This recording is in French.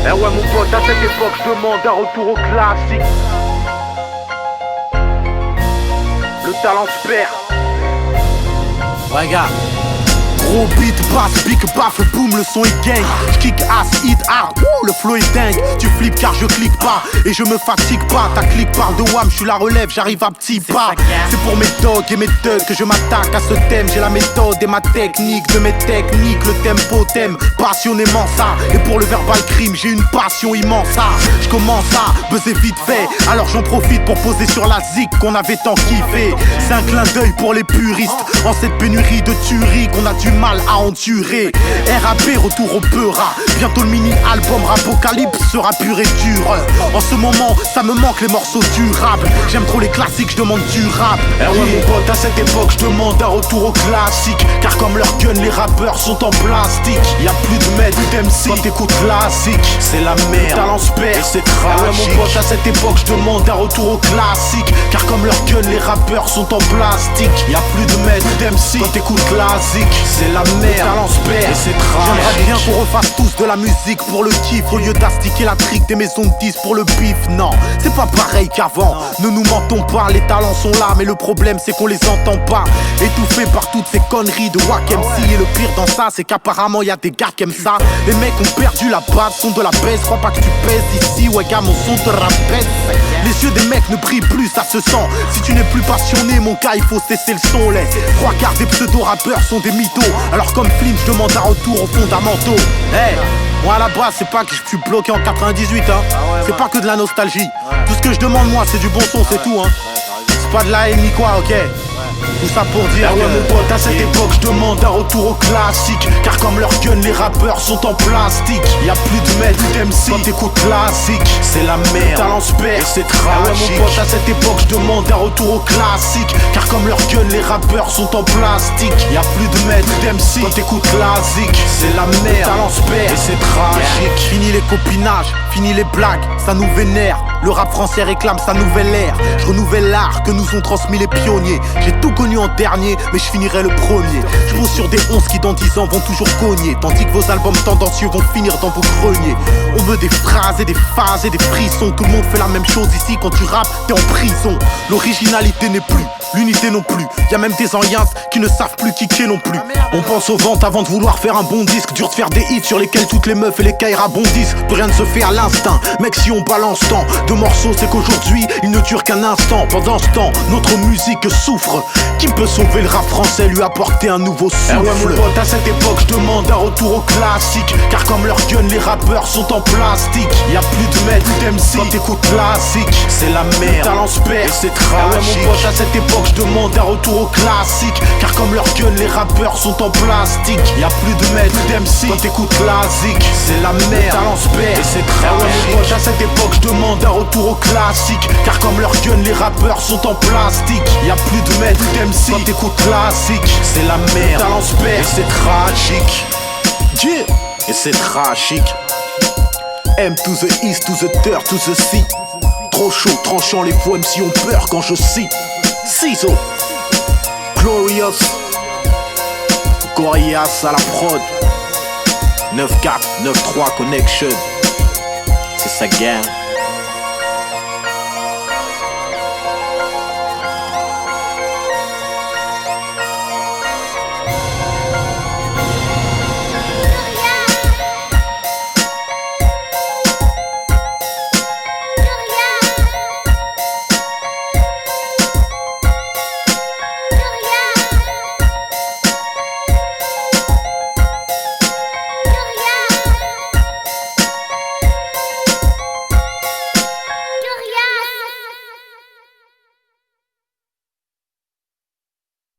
Eh ouais mon pote, à cette époque je demande un retour au classique. Le talent se perd. Ouais gars. Gros beat, basse, big baff, boom, le son est gang. J'kick ass, hit hard, le flow est dingue. Tu flippes car je clique pas et je me fatigue pas. Ta clique parle de wham, je suis la relève, j'arrive à petits pas. C'est pour mes dogs et mes thugs que je m'attaque à ce thème. J'ai la méthode et ma technique, de mes techniques, le tempo thème, passionnément ça. Et pour le verbal crime, j'ai une passion immense ça. Je commence à buzzer vite fait, alors j'en profite pour poser sur la zik qu'on avait tant kiffé. C'est un clin d'œil pour les puristes en cette pénurie de tuerie qu'on a du mal à endurer. RAP, retour au Peura. Bientôt le mini-album Rapocalypse sera pur et dur. En ce moment, ça me manque les morceaux durables. J'aime trop les classiques, je demande du rap. Eh ouais mon pote, à cette époque, je demande un retour au classique. Car comme leur gun, les rappeurs sont en plastique. Y'a plus de maître, plus d'MC. Quand t'écoutes classique, c'est la merde. Talent se perd et c'est tragique. Eh ouais mon pote, à cette époque, je demande un retour au classique. Car comme leur gun, les rappeurs sont en plastique. Y'a plus de maître, plus d'MC. Quand t'écoutes classique, c'est la merde, talent se perd et c'est tragique. J'aimerais bien qu'on refasse tous de la musique pour le kiff, au lieu d'astiquer la trique des maisons de 10 pour le bif. Non, c'est pas pareil qu'avant, ne nous mentons pas, les talents sont là, mais le problème c'est qu'on les entend pas. Étouffés par toutes ces conneries de Wack MC. Et le pire dans ça, c'est qu'apparemment y'a des gars qui aiment ça. Les mecs ont perdu la base, sont de la baisse, crois pas que tu pèses ici, ouais gars, mon son te rabaisse. Les yeux des mecs ne brillent plus, ça se sent. Si tu n'es plus passionné, mon gars, il faut cesser le son. Les 3/4 des pseudo-rappeurs sont des mythos. Alors comme Flynn, je demande un retour aux fondamentaux. Hey, moi à la base, c'est pas que je suis bloqué en 98, hein. C'est pas que de la nostalgie. Tout ce que je demande, moi, c'est du bon son, c'est tout, hein. C'est pas de la haine ni quoi, ok. Tout ça pour dire que mon pote, à cette époque, je demande un retour au classique. Car comme leur gun, les rappeurs sont en plastique. Y'a plus de maître, plus d'MC. Quand t'écoutes classique, c'est la merde, talent se perd et c'est tragique. Mon pote, à cette époque, je demande un retour au classique. Car comme leur gun, les rappeurs sont en plastique. Y'a plus de maître, plus d'MC. Quand t'écoutes classique, c'est la merde, talent se perd et c'est tragique. Fini les copinages, fini les blagues, ça nous vénère. Le rap français réclame sa nouvelle ère. Je renouvelle l'art que nous ont transmis les pionniers. J'ai tout connu en dernier, mais je finirai le premier. Je pose sur des 11 qui dans 10 ans vont toujours cogner. Tandis que vos albums tendancieux vont finir dans vos greniers. On veut des phrases et des phases et des frissons. Tout le monde fait la même chose ici, quand tu rappes, t'es en prison. L'originalité n'est plus, l'unité non plus. Y'a même des aliens qui ne savent plus kicker non plus. On pense aux ventes avant de vouloir faire un bon disque. Dur de faire des hits sur lesquels toutes les meufs et les caïras bondissent. Plus rien ne se fait à l'instinct, mec, si on balance tant de morceaux, c'est qu'aujourd'hui il ne dure qu'un instant. Pendant ce temps, notre musique souffre. Qui peut sauver le rap français, lui apporter un nouveau souffle? Eh ouais mon pote, à cette époque, je demande un retour au classique. Car comme leur gun, les rappeurs sont en plastique. Y'a plus de maître, plus d'MC. Quand t'écoutes classique, c'est la merde, talent se perd et c'est tragique. Eh ouais mon pote, à cette époque, je demande un retour au classique. Car comme leur gun, les rappeurs sont en plastique. Y'a plus de maître, plus d'MC. Quand t'écoutes classique, c'est la merde, talent se perd et c'est tragique. Eh ouais mon pote, à cette époque, je demande un retour au classique. Car comme leur gun, les rappeurs sont en plastique. Y'a plus de maître, plus d'MC. Quand t'écoutes classique, c'est la merde, talent se perd et c'est tragique. Yeah. Et c'est tragique. M to the east, to the dirt, to the sea. Trop chaud, tranchant, les faux MC ont peur quand je cite Ciso, Glorious, Gorillaz à la prod. 9-4, 9-3 connection. C'est sa guerre.